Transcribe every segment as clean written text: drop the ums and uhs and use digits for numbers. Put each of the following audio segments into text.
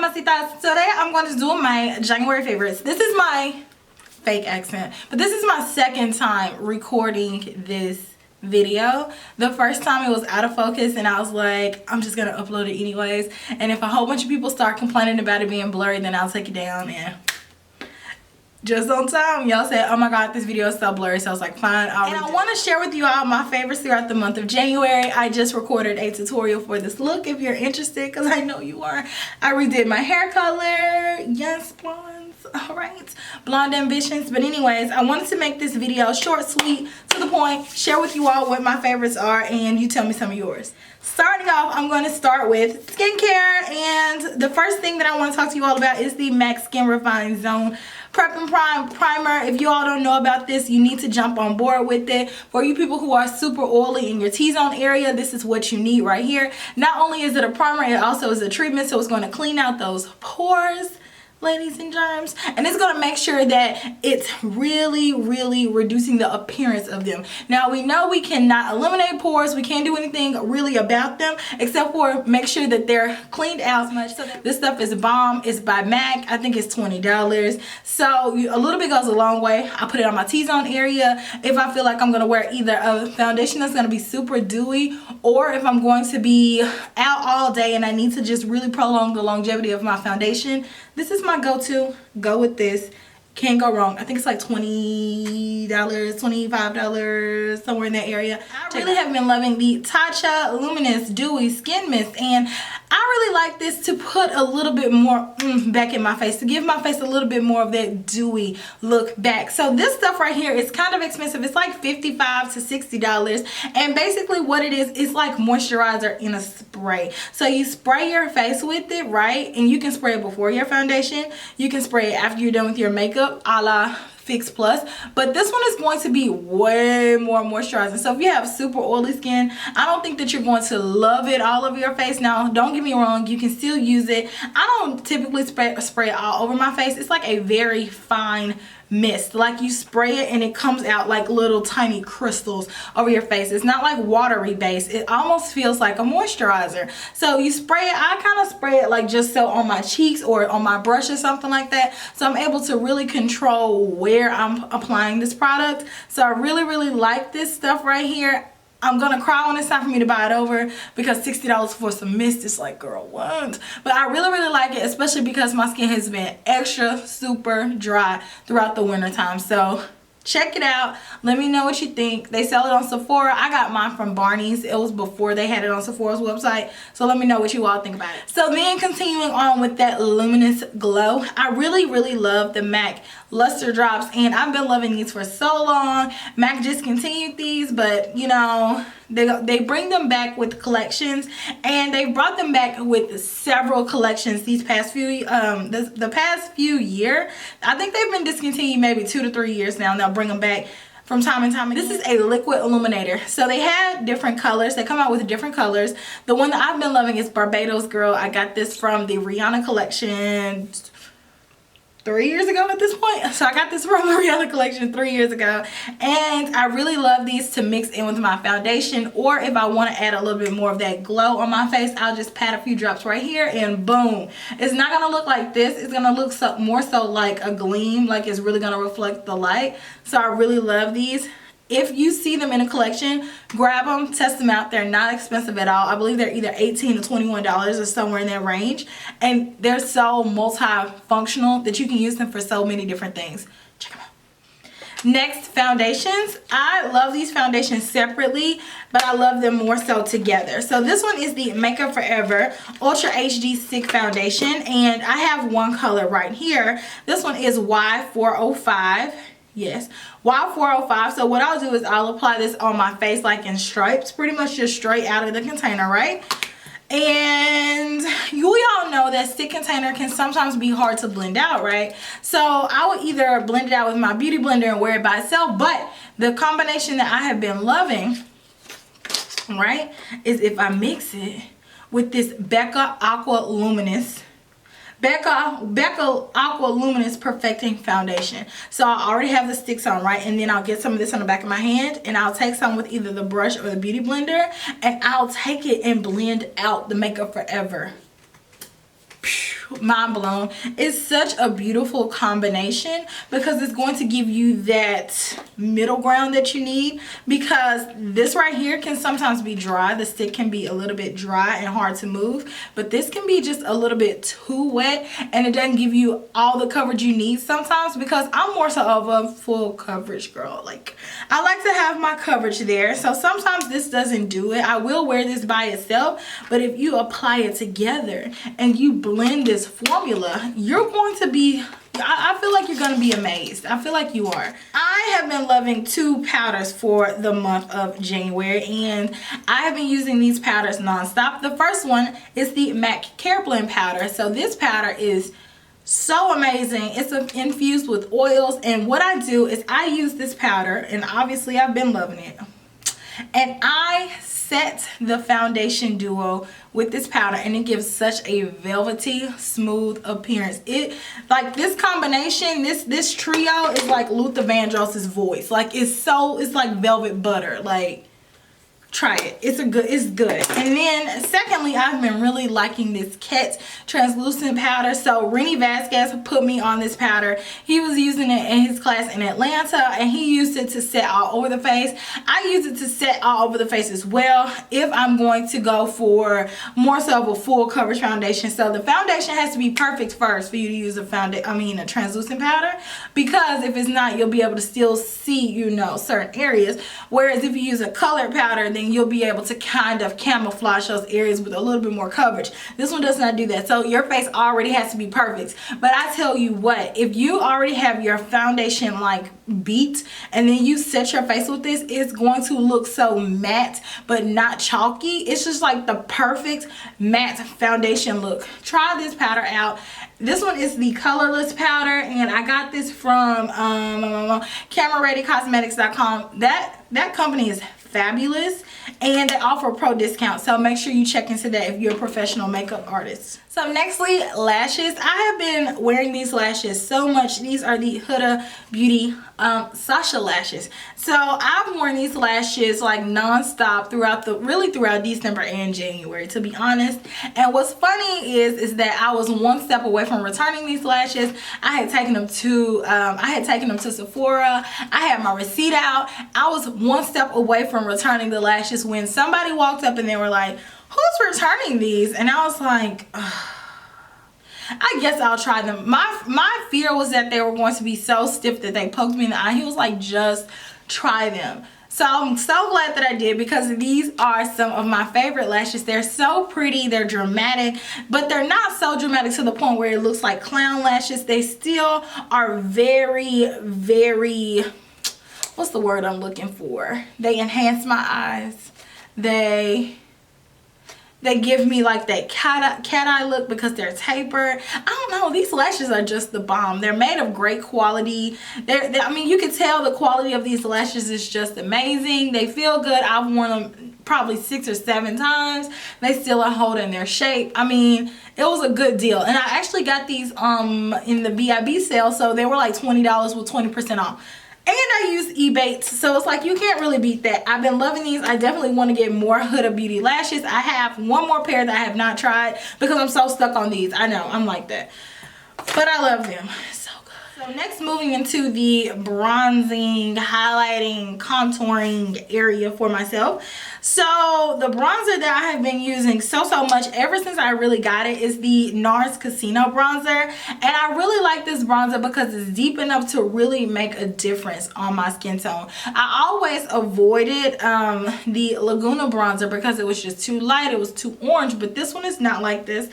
mamacitas. Today I'm going to do my January favorites. This is my fake accent, but this is my second time recording this video. The first time it was out of focus and I was like, I'm just gonna upload it anyways, and if a whole bunch of people start complaining about it being blurry, then I'll take it down. And just on time, y'all said, oh my god, this video is so blurry, so I was like, fine, and I want to share with you all my favorites throughout the month of January. I just recorded a tutorial for this look if you're interested, because I know you are. I redid my hair color. Yes, blondes. All right, blonde ambitions. But anyways, I wanted to make this video short, sweet, to the point, share with you all what my favorites are, and you tell me some of yours. Starting off, I'm going to start with skincare, and the first thing that I want to talk to you all about is the MAC Skin Refine Zone Prep and Prime Primer. If you all don't know about this, you need to jump on board with it. For you people who are super oily in your T-zone area, this is what you need right here. Not only is it a primer, it also is a treatment, so it's going to clean out those pores, ladies and germs, and it's going to make sure that it's really reducing the appearance of them. Now, we know we cannot eliminate pores, we can't do anything really about them except for make sure that they're cleaned out as much. So this stuff is bomb. It's by MAC. I think it's $20, so a little bit goes a long way. I put it on my T-zone area if I feel like I'm going to wear either a foundation that's going to be super dewy, or if I'm going to be out all day and I need to just really prolong the longevity of my foundation. This is my go-to. Go with this. Can't go wrong. I think it's like $20, $25, somewhere in that area. I really have been loving the Tatcha Luminous Dewy Skin Mist, and I really like this to put a little bit more back in my face, to give my face a little bit more of that dewy look back. So this stuff right here is kind of expensive. It's like $55 to $60, and basically what it is like moisturizer in a spray. So you spray your face with it, right? And you can spray it before your foundation. You can spray it after you're done with your makeup, a la Fix Plus, but this one is going to be way more moisturizing. So if you have super oily skin, I don't think that you're going to love it all over your face. Now, don't get me wrong, you can still use it. I don't typically spray it all over my face. It's like a very fine mist, like you spray it and it comes out like little tiny crystals over your face. It's not like watery base. It almost feels like a moisturizer. So you spray it. I kind of spray it like just so on my cheeks or on my brush or something like that, so I'm able to really control where I'm applying this product. So I really like this stuff right here. I'm gonna cry when it's time for me to buy it over, because $60 for some mist is like, girl, what? But I really like it, especially because my skin has been extra super dry throughout the winter time. So check it out. Let me know what you think. They sell it on Sephora. I got mine from Barney's. It was before they had it on Sephora's website. So let me know what you all think about it. So then, continuing on with that luminous glow, I really love the MAC Luster Drops, and I've been loving these for so long. MAC discontinued these, but you know, they bring them back with collections, and they brought them back with several collections these past few the past few years. I think they've been discontinued maybe 2 to 3 years now, and they'll bring them back from time and time again. This is a liquid illuminator, so they had different colors. They come out with different colors. The one that I've been loving is Barbados Girl. I got this from the Rihanna collection 3 years ago at this point. So I got this from the Rihanna collection 3 years ago, and I really love these to mix in with my foundation, or if I want to add a little bit more of that glow on my face, I'll just pat a few drops right here and boom. It's not gonna look like this. It's gonna look more so like a gleam, like it's really gonna reflect the light. So I really love these. If you see them in a collection, grab them, test them out. They're not expensive at all. I believe they're either $18 to $21 or somewhere in that range. And they're so multifunctional that you can use them for so many different things. Check them out. Next, foundations. I love these foundations separately, but I love them more so together. So this one is the Makeup Forever Ultra HD Stick Foundation, and I have one color right here. This one is Y405. Yes, Y405. So what I'll do is I'll apply this on my face like in stripes, pretty much just straight out of the container, right? And you all know that stick container can sometimes be hard to blend out, right? So I would either blend it out with my beauty blender and wear it by itself, but the combination that I have been loving, right, is if I mix it with this Becca Aqua Luminous Aqua Luminous Perfecting Foundation. So I already have the sticks on, right? And then I'll get some of this on the back of my hand, and I'll take some with either the brush or the beauty blender, and I'll take it and blend out the Makeup Forever. mind blown. It's such a beautiful combination because it's going to give you that middle ground that you need, because this right here can sometimes be dry. The stick can be a little bit dry and hard to move, but this can be just a little bit too wet and it doesn't give you all the coverage you need sometimes, because I'm more so of a full coverage girl. Like, I like to have my coverage there, so sometimes this doesn't do it. I will wear this by itself, but if you apply it together and you blend this formula, you're going to be, I feel like you're going to be amazed. I feel like you are. I have been loving two powders for the month of January, and I have been using these powders nonstop. The first one is the MAC Care Blend powder. So this powder is so amazing. It's infused with oils, and what I do is I use this powder, and obviously I've been loving it, and I set the foundation duo with this powder, and it gives such a velvety smooth appearance. It, like, this combination, this trio is like Luther Vandross's voice. Like, it's like velvet butter. Like, try it. It's good. And then secondly, I've been really liking this Ket translucent powder. So Rennie Vasquez put me on this powder. He was using it in his class in Atlanta, and he used it to set all over the face. I use it to set all over the face as well if I'm going to go for more so of a full coverage foundation. So the foundation has to be perfect first for you to use a translucent powder, because if it's not, you'll be able to still see, you know, certain areas. Whereas if you use a colored powder, then you'll be able to kind of camouflage those areas with a little bit more coverage. This one does not do that. So your face already has to be perfect. But I tell you what, if you already have your foundation like beat and then you set your face with this, it's going to look so matte but not chalky. It's just like the perfect matte foundation look. Try this powder out. This one is the colorless powder, and I got this from CameraReadyCosmetics.com. That company is fabulous, and they offer a pro discount, so make sure you check into that if you're a professional makeup artist. So nextly, lashes. I have been wearing these lashes so much. These are the Huda Beauty Sasha lashes. So I've worn these lashes like non-stop throughout December and January, to be honest. And what's funny is that I was one step away from returning these lashes. I had taken them to Sephora. I had my receipt out. I was one step away from returning the lashes when somebody walked up and they were like, "Who's returning these?" And I was like, ugh, I guess I'll try them. My fear was that they were going to be so stiff that they poked me in the eye. He was like, just try them. So I'm so glad that I did, because these are some of my favorite lashes. They're so pretty, they're dramatic, but they're not so dramatic to the point where it looks like clown lashes. They still are very, very, what's the word I'm looking for? They enhance my eyes. They give me like that cat eye look because they're tapered. I don't know, these lashes are just the bomb. They're made of great quality. I mean, you can tell the quality of these lashes is just amazing. They feel good. I've worn them probably 6 or 7 times. They still are holding their shape. I mean, it was a good deal. And I actually got these in the BIB sale, so they were like $20 with 20% off. And I use Ebates, so it's like you can't really beat that. I've been loving these. I definitely want to get more Huda Beauty lashes. I have one more pair that I have not tried because I'm so stuck on these. I know, I'm like that. But I love them. So good. So next, moving into the bronzing, highlighting, contouring area for myself. So the bronzer that I have been using so much ever since I really got it is the NARS Casino bronzer. And I really like this bronzer because it's deep enough to really make a difference on my skin tone. I always avoided the Laguna bronzer because it was just too light. It was too orange, but this one is not like this.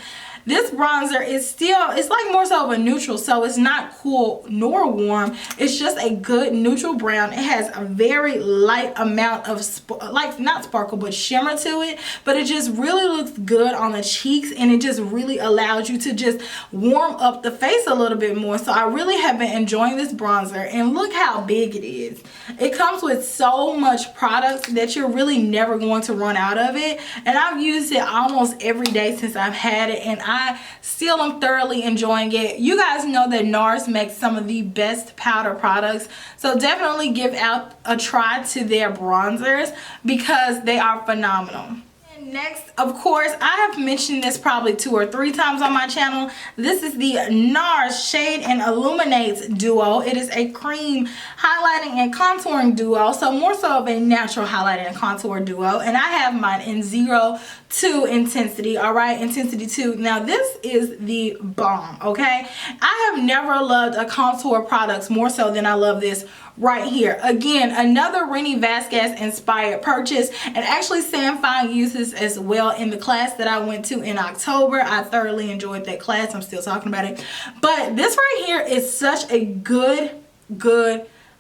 This bronzer is still, it's like more so of a neutral, so it's not cool nor warm. It's just a good neutral brown. It has a very light amount of, like, not sparkle, but shimmer to it. But it just really looks good on the cheeks, and it just really allows you to just warm up the face a little bit more. So I really have been enjoying this bronzer, and look how big it is. It comes with so much product that you're really never going to run out of it. And I've used it almost every day since I've had it, and I still am thoroughly enjoying it. You guys know that NARS makes some of the best powder products, so definitely give out a try to their bronzers because they are phenomenal. Next, of course, I have mentioned this probably 2 or 3 times on my channel. This is the NARS Shade and Illuminates Duo. It is a cream highlighting and contouring duo, so more so of a natural highlighting and contour duo. And I have mine in 0 to intensity, all right, intensity 2. Now this is the bomb, okay? I have never loved a contour product more so than I love this right here. Again, another Renee Vasquez inspired purchase, and actually Sam Fine uses as well in the class that I went to in October. I thoroughly enjoyed that class. I'm still talking about it. But this right here is such a good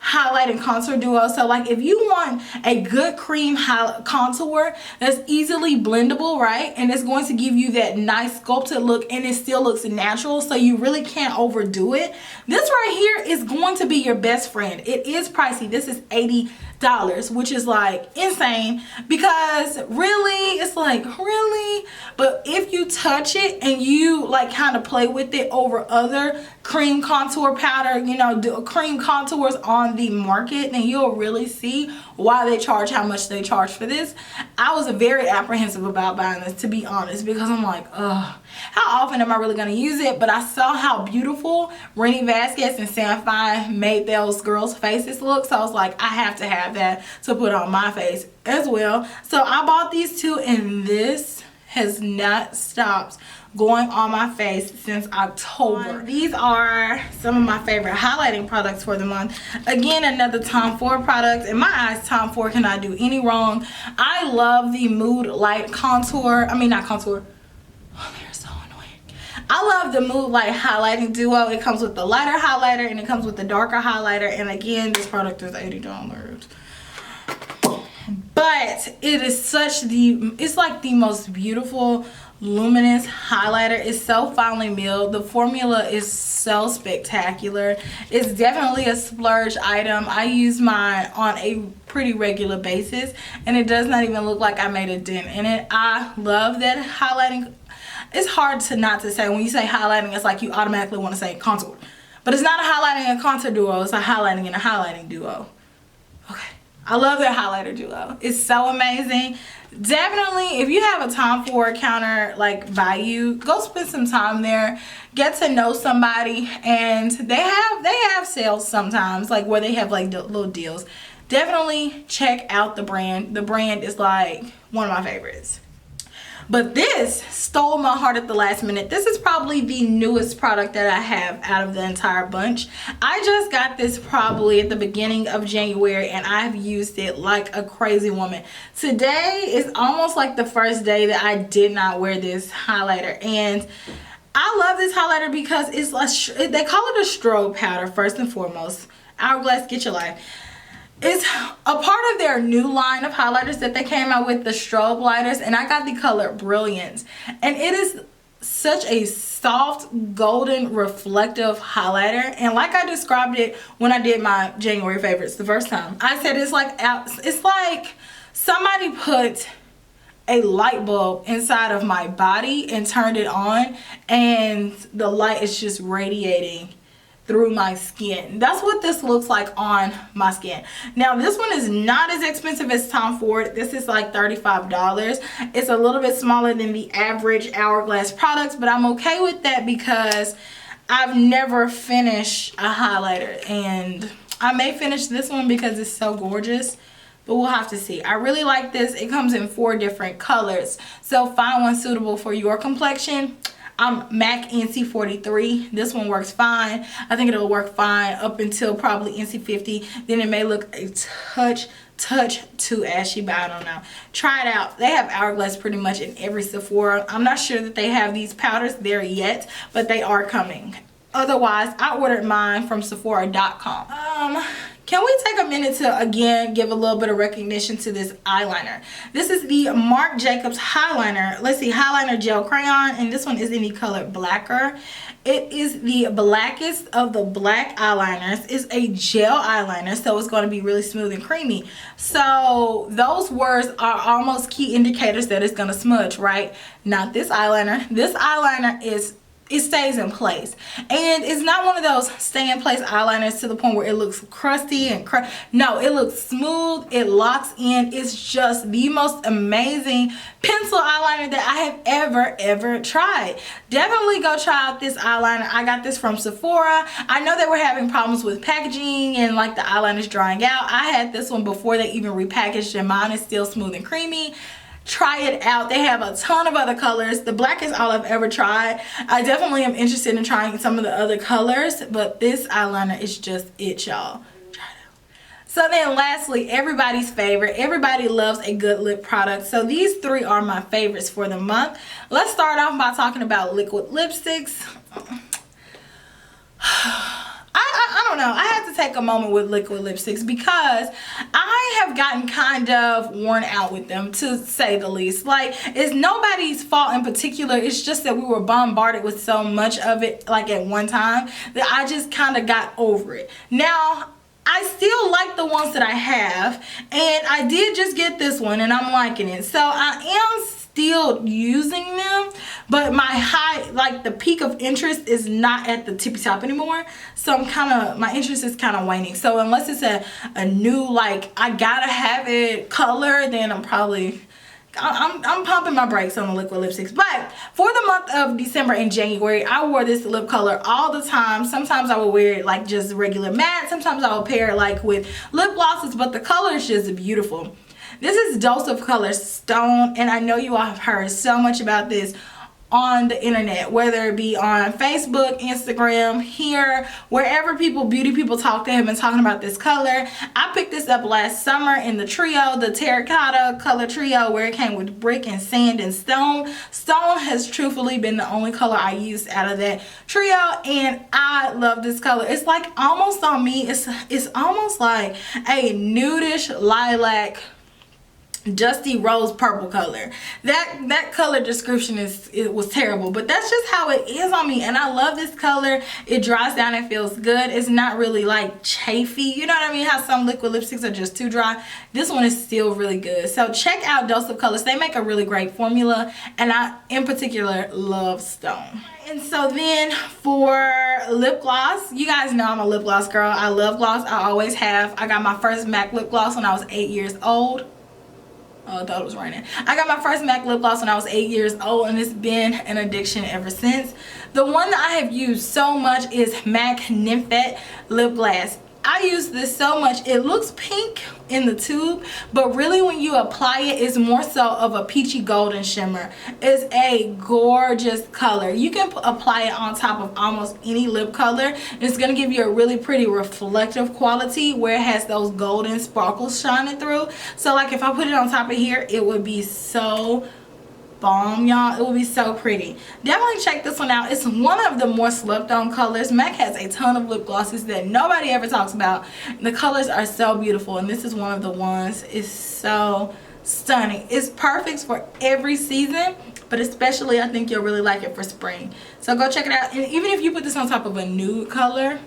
highlight and contour duo. So like if you want a good cream contour that's easily blendable, right, and it's going to give you that nice sculpted look and it still looks natural, so you really can't overdo it, this right here is going to be your best friend. It is pricey. This is $80, which is like insane, because really it's like, really? But if you touch it and you like kind of play with it over other cream contour powder, you know, do cream contours on the market, then you'll really see why they charge how much they charge for this. I was very apprehensive about buying this, to be honest, because I'm like, ugh, how often am I really going to use it? But I saw how beautiful Renee Vasquez and Sam Fine made those girls' faces look, so I was like, I have to have that to put on my face as well. So I bought these two, and this has not stopped going on my face since October. These are some of my favorite highlighting products for the month. Again, another Tom Ford product. In my eyes, Tom Ford cannot do any wrong. I love the Mood Light Contour. I mean, not contour. Oh, they're so annoying. I love the Mood Light highlighting duo. It comes with the lighter highlighter and it comes with the darker highlighter. And again, this product is $80. But it is such it's like the most beautiful luminous highlighter. It's so finely milled. The formula is so spectacular. It's definitely a splurge item. I use mine on a pretty regular basis, and it does not even look like I made a dent in it. I love that highlighting. It's hard to not to say. When you say highlighting, it's like you automatically want to say contour, but it's not a highlighting and contour duo. It's a highlighting and a highlighting duo. Okay, I love that highlighter duo. It's so amazing. Definitely, if you have a Tom Ford counter like by you, go spend some time there, get to know somebody, and they have sales sometimes, like where they have like little deals. Definitely check out the brand. The brand is like one of my favorites. But this stole my heart at the last minute. This is probably the newest product that I have out of the entire bunch. I just got this probably at the beginning of January, and I've used it like a crazy woman. Today is almost like the first day that I did not wear this highlighter, and I love this highlighter because it's they call it a strobe powder first and foremost. Hourglass, get your life. It's a part of their new line of highlighters that they came out with, the strobe lighters, and I got the color Brilliance, and it is such a soft golden reflective highlighter. And like I described it when I did my January favorites the first time, I said it's like somebody put a light bulb inside of my body and turned it on, and the light is just radiating through my skin. That's what this looks like on my skin. Now this one is not as expensive as Tom Ford. This is like $35. It's a little bit smaller than the average Hourglass products, but I'm okay with that because I've never finished a highlighter, and I may finish this one because it's so gorgeous, but we'll have to see. I really like this. It comes in 4 different colors, so find one suitable for your complexion. I'm MAC NC43. This one works fine. I think it'll work fine up until probably NC50. Then it may look a touch too ashy, but I don't know. Try it out. They have Hourglass pretty much in every Sephora. I'm not sure that they have these powders there yet, but they are coming. Otherwise, I ordered mine from Sephora.com. Can we take a minute to again give a little bit of recognition to this eyeliner? This is the Marc Jacobs Highliner. Let's see, Highliner Gel Crayon, and this one is in the color Blacker. It is the blackest of the black eyeliners. It's a gel eyeliner, so it's going to be really smooth and creamy. So those words are almost key indicators that it's going to smudge, right? Not this eyeliner. This eyeliner is it stays in place, and it's not one of those stay in place eyeliners to the point where it looks crusty and no, it looks smooth, it locks in. It's just the most amazing pencil eyeliner that I have ever tried. Definitely go try out this eyeliner. I got this from Sephora. I know they were having problems with packaging and like the eyeliner's drying out. I had this one before they even repackaged, and mine is still smooth and creamy. Try it out. They have a ton of other colors. The black is all I've ever tried. I definitely am interested in trying some of the other colors, but this eyeliner is just it, y'all. Try it out. So then lastly, everybody's favorite. Everybody loves a good lip product. So these three are my favorites for the month. Let's start off by talking about liquid lipsticks. I don't know. I had to take a moment with liquid lipsticks because I have gotten kind of worn out with them, to say the least. Like, it's nobody's fault in particular. It's just that we were bombarded with so much of it like at one time that I just kind of got over it. Now, I still like the ones that I have, and I did just get this one and I'm liking it. So I am still using them, but my high, like the peak of interest is not at the tippy top anymore. So my interest is kind of waning. So unless it's a new, like, I gotta have it color, then I'm probably, I'm pumping my brakes on the liquid lipsticks. But for the month of December and January, I wore this lip color all the time. Sometimes I would wear it like just regular matte. Sometimes I would pair it like with lip glosses, but the color is just beautiful. This is Dose of Color Stone, and I know you all have heard so much about this on the internet, whether it be on Facebook, Instagram, here, wherever beauty people talk, they have been talking about this color. I picked this up last summer in the trio, the terracotta color trio, where it came with brick and sand and stone. Stone has truthfully been the only color I used out of that trio, and I love this color. It's like almost on me, it's almost like a nudish lilac, dusty rose purple color. That color description it was terrible, but that's just how it is on me, and I love this color. It dries down and feels good. It's not really like chafy, you know what I mean, how some liquid lipsticks are just too dry. This one is still really good. So check out Dose of Colors. They make a really great formula, and I in particular love Stone. And so then for lip gloss, you guys know I'm a lip gloss girl. I love gloss. I always have. I got my first MAC lip gloss when I was 8 years old. Oh, I thought it was raining. I got my first MAC lip gloss when I was 8 years old, and it's been an addiction ever since. The one that I have used so much is MAC Nymphet Lip Glass. I use this so much. It looks pink in the tube, but really when you apply it, it's more so of a peachy golden shimmer. It's a gorgeous color. You can apply it on top of almost any lip color. It's going to give you a really pretty reflective quality where it has those golden sparkles shining through. So like if I put it on top of here, it would be so bomb, y'all. It will be so pretty. Definitely check this one out. It's one of the more slept on colors. MAC has a ton of lip glosses that nobody ever talks about. The colors are so beautiful, and this is one of the ones. It's so stunning. It's perfect for every season, but especially I think you'll really like it for spring. So go check it out, and even if you put this on top of a nude color,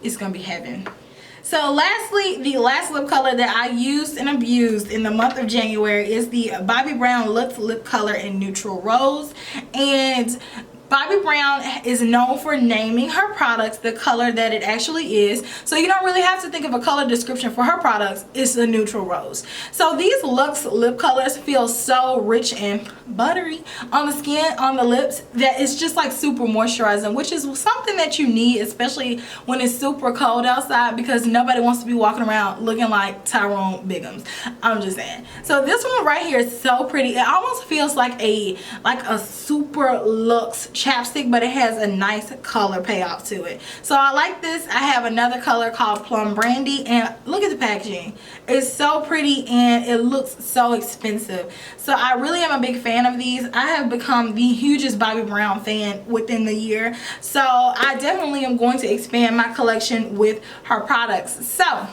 it's gonna be heaven. So lastly, the last lip color that I used and abused in the month of January is the Bobbi Brown Luxe Lip Color in Neutral Rose. And Bobbi Brown is known for naming her products the color that it actually is. So you don't really have to think of a color description for her products. It's a neutral rose. So these Luxe lip colors feel so rich and buttery on the skin, on the lips, that it's just like super moisturizing, which is something that you need, especially when it's super cold outside, because nobody wants to be walking around looking like Tyrone Biggums. I'm just saying. So this one right here is so pretty. It almost feels like a super luxe chapstick, but it has a nice color payoff to it. So I like this. I have another color called Plum Brandy, and look at the packaging. It's so pretty and it looks so expensive. So I really am a big fan of these. I have become the hugest Bobbi Brown fan within the year. So I definitely am going to expand my collection with her products. So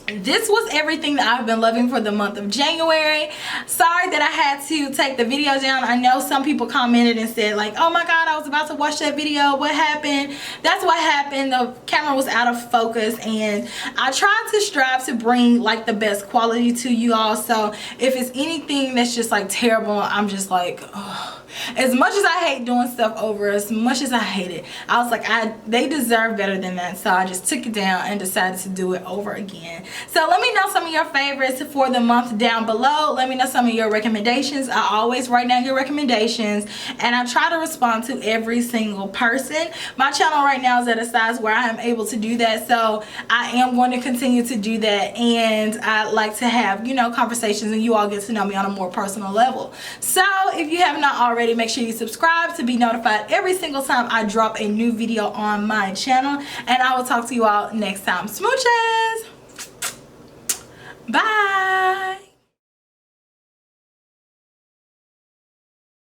this was everything that I've been loving for the month of January. Sorry that I had to take the video down. I know some people commented and said like, oh my god, I was about to watch that video, what happened? That's what happened. The camera was out of focus, and I tried to strive to bring like the best quality to you all. So if it's anything that's just like terrible, I'm just like, oh, As much as I hate doing stuff over, as much as I hate it, I was like, they deserve better than that. So I just took it down and decided to do it over again. So let me know some of your favorites for the month down below. Let me know some of your recommendations. I always write down your recommendations and I try to respond to every single person. My channel right now is at a size where I am able to do that, so I am going to continue to do that, and I like to have, you know, conversations and you all get to know me on a more personal level. So if you have not already, make sure you subscribe to be notified every single time I drop a new video on my channel, and I will talk to you all next time. Smooches! Bye!